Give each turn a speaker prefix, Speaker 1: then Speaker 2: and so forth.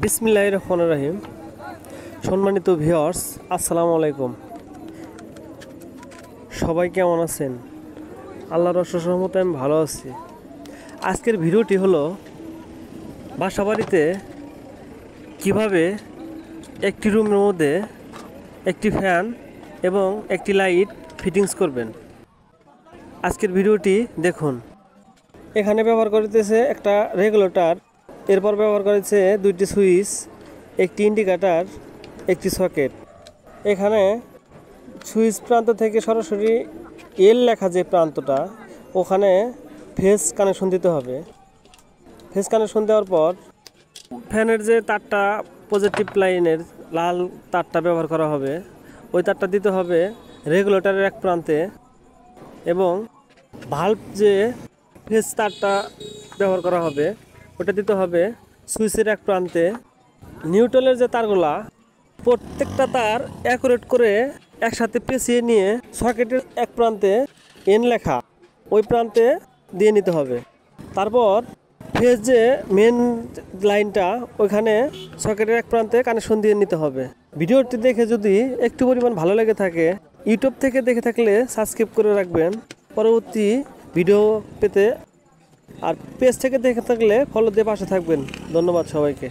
Speaker 1: বিসমিল্লাহির রহমানির রহিম। সম্মানিত ভিউয়ার্স, আসসালামু আলাইকুম। সবাই কেমন আছেন? আল্লাহর অশেষ রহমতে আমি ভালো আছি। আজকের ভিডিওটি হলো বাসাবাড়িতে কিভাবে একটি রুমের মধ্যে একটি ফ্যান এবং একটি লাইট ফিটিংস করবেন। আজকের ভিডিওটি দেখুন। এখানে ব্যবহার করতেছে একটা রেগুলেটর, এরপর ব্যবহার করেছে দুইটি সুইচ, একটি ইন্ডিকেটর, একটি সকেট। এখানে সুইচ প্রান্ত থেকে সরাসরি এল লেখা যে প্রান্তটা, ওখানে ফেজ কানেকশন দিতে হবে। ফেজ কানেকশন দেওয়ার পর ফ্যানের যে তারটা, পজিটিভ লাইনের লাল তারটা ব্যবহার করা হবে, ওই তারটা দিতে হবে রেগুলেটরের এক প্রান্তে, এবং ভাল্ব যে ফেজ তারটা ব্যবহার করা হবে ওটা দিতে হবে সুইচের এক প্রান্তে। নিউট্রালের যে তারগুলা, প্রত্যেকটা তার অ্যাকুরেট করে একসাথে পেঁচিয়ে নিয়ে সকেটের এক প্রান্তে এন লেখা ওই প্রান্তে দিয়ে নিতে হবে। তারপর ফেজ যে মেন লাইনটা, ওইখানে সকেটের এক প্রান্তে কানেকশন দিয়ে নিতে হবে। ভিডিওটি দেখে যদি একটু পরিমাণ ভালো লেগে থাকে, ইউটিউব থেকে দেখে থাকলে সাবস্ক্রাইব করে রাখবেন পরবর্তী ভিডিও পেতে, আর পেজ থেকে দেখে থাকলে ফলো দিয়ে পাশে থাকবেন। ধন্যবাদ সবাইকে।